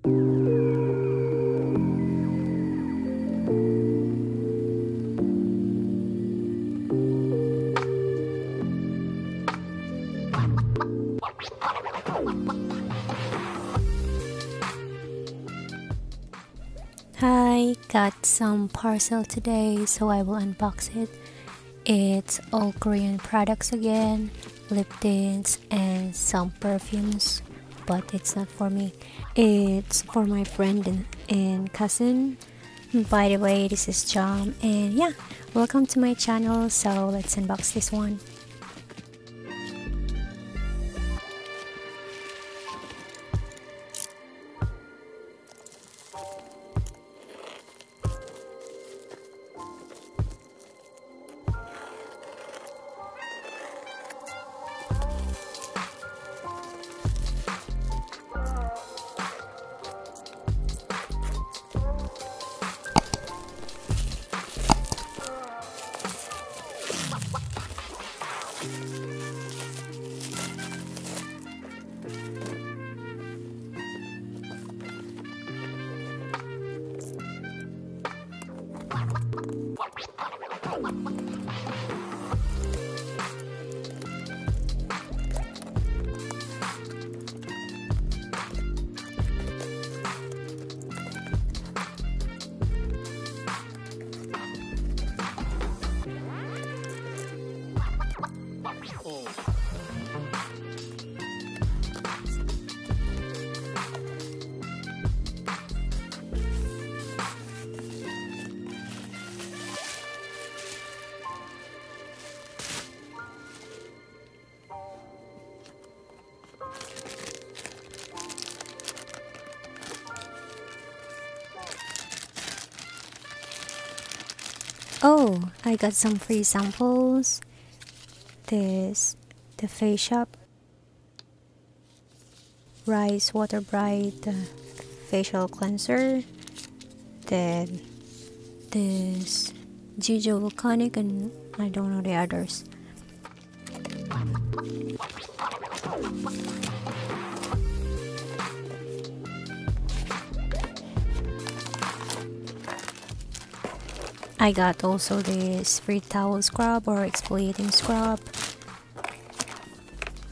Hi, got some parcel today, so I will unbox it. It's all Korean products again, lip tints and some perfumes, but it's not for me. It's for my friend and cousin. By the way, this is Jam, and yeah, welcome to my channel. So let's unbox this one. Oh, I got some free samples. This, the Face Shop Rice Water Bright facial cleanser. Then this Jijo Volcanic, and I don't know the others. I got also this free towel scrub or exfoliating scrub.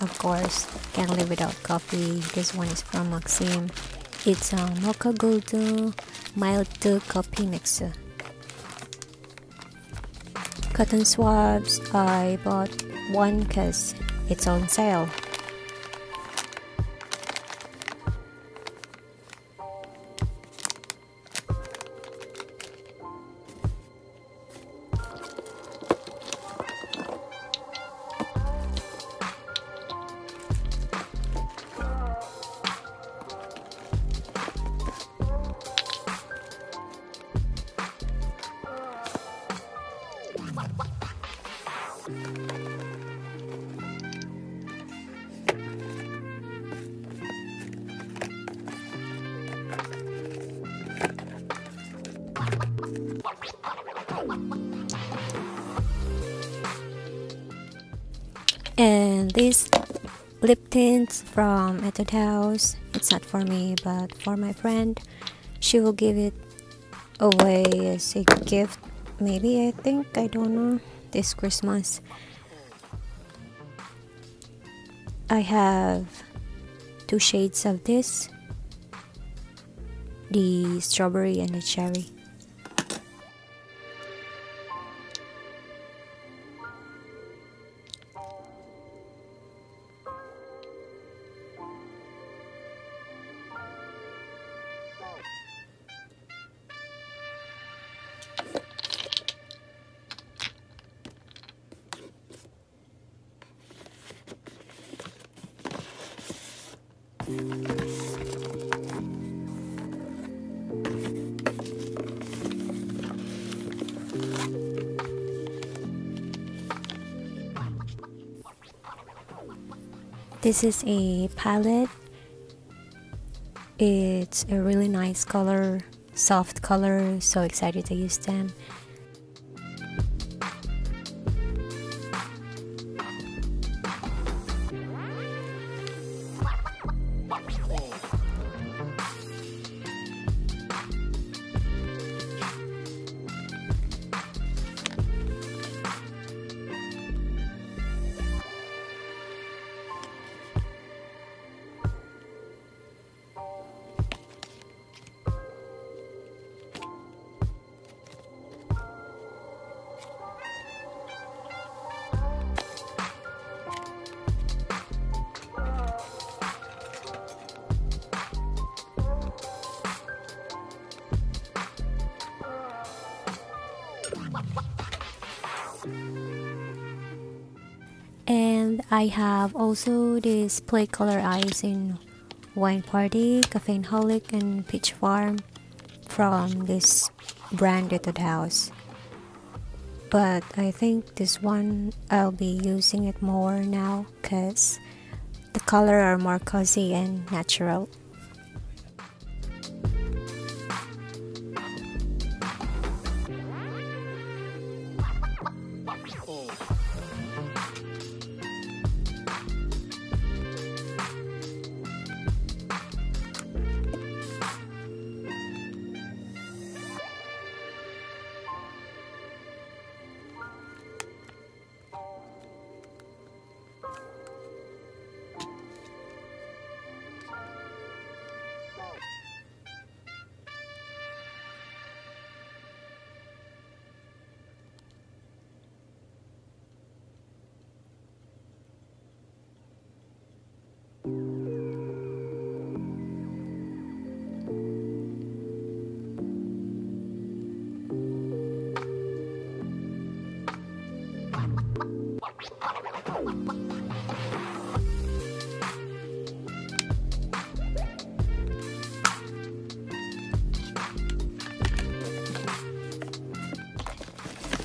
Of course, can't live without coffee. This one is from Maxim. It's a Mocha Golden Mild Coffee Mixer. Cotton swabs, I bought one because it's on sale. And this lip tint from Etude House. It's not for me, but for my friend. She will give it away as a gift. Maybe, I don't know. This Christmas. I have two shades of this. The strawberry and the cherry. This is a palette. It's a really nice color, soft color, so excited to use them. I have also this play color eyes in Wine Party, Caffeine Holic, and Peach Farm from this brand Etude House. But I think this one I'll be using it more now because the color are more cozy and natural.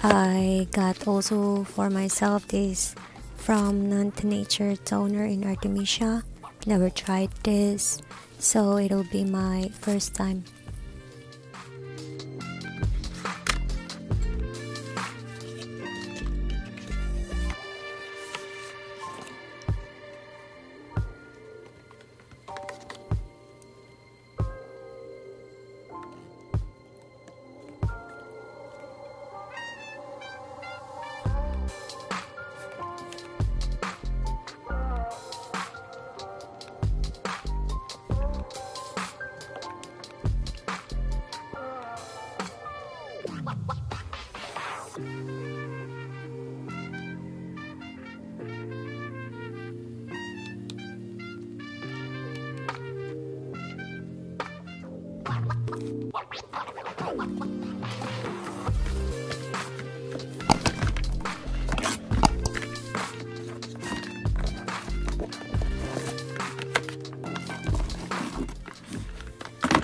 I got also for myself this from None to Nature toner in Artemisia. Never tried this, so it'll be my first time.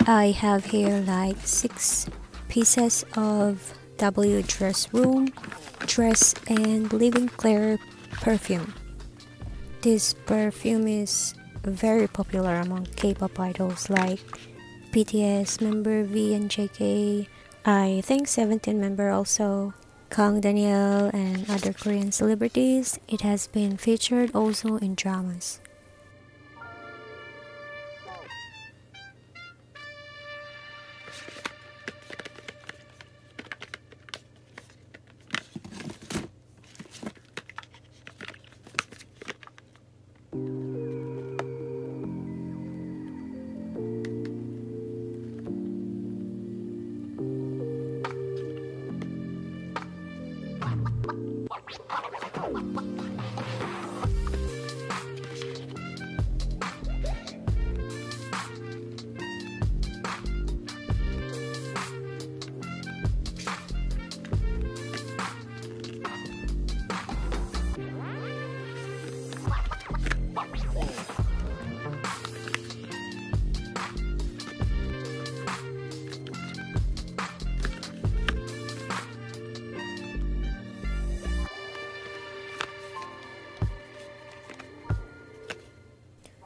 I have here like 6 pieces of Wdressroom Dress and Living Clear perfume. This perfume is very popular among K-pop idols like BTS member V and JK, I think 17 member also, Kang Daniel, and other Korean celebrities. It has been featured also in dramas.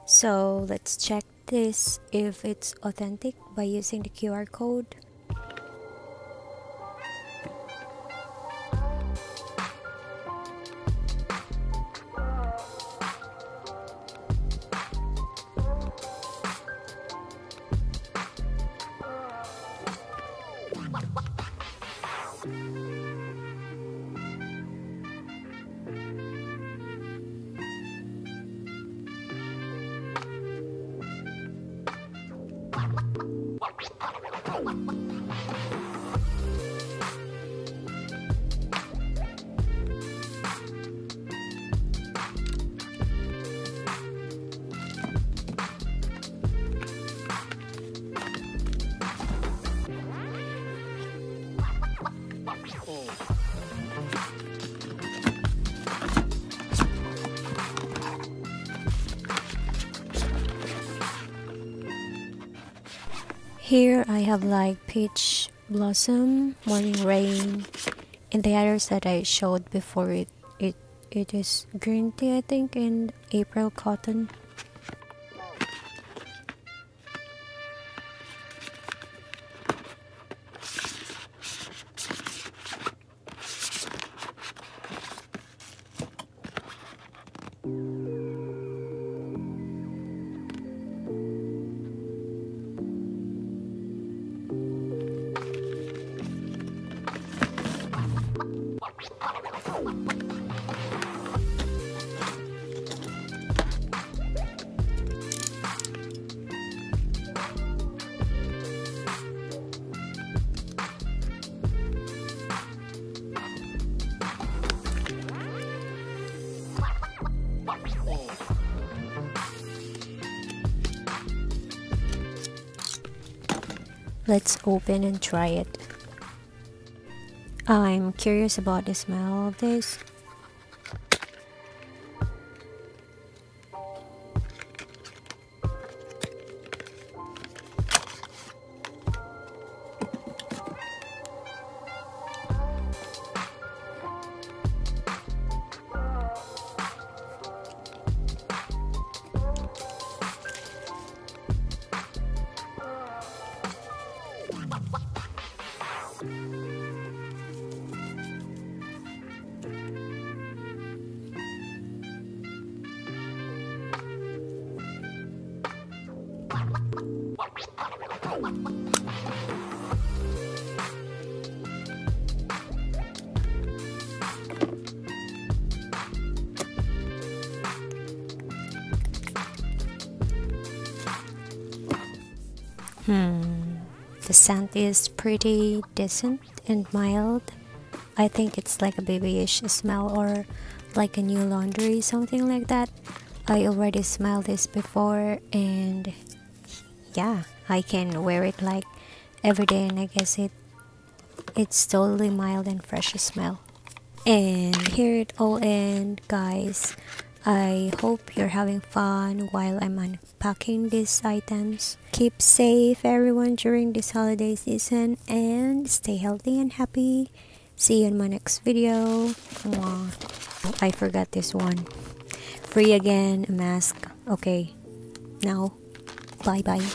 So let's check this if it's authentic by using the QR code. Here I have like peach blossom, morning rain, and the others that I showed before it is green tea, I think, and April cotton. Let's open and try it. I'm curious about the smell of this. The scent is pretty decent and mild. I think it's like a babyish smell or like a new laundry, something like that. I already smelled this before, and yeah, I can wear it like every day, and I guess it's totally mild and fresh smell. And here it all ends, guys. I hope you're having fun while I'm unpacking these items. Keep safe, everyone, during this holiday season, and stay healthy and happy. See you in my next video. Mwah. Oh, I forgot this one. Free again, a mask. Okay, now, bye bye.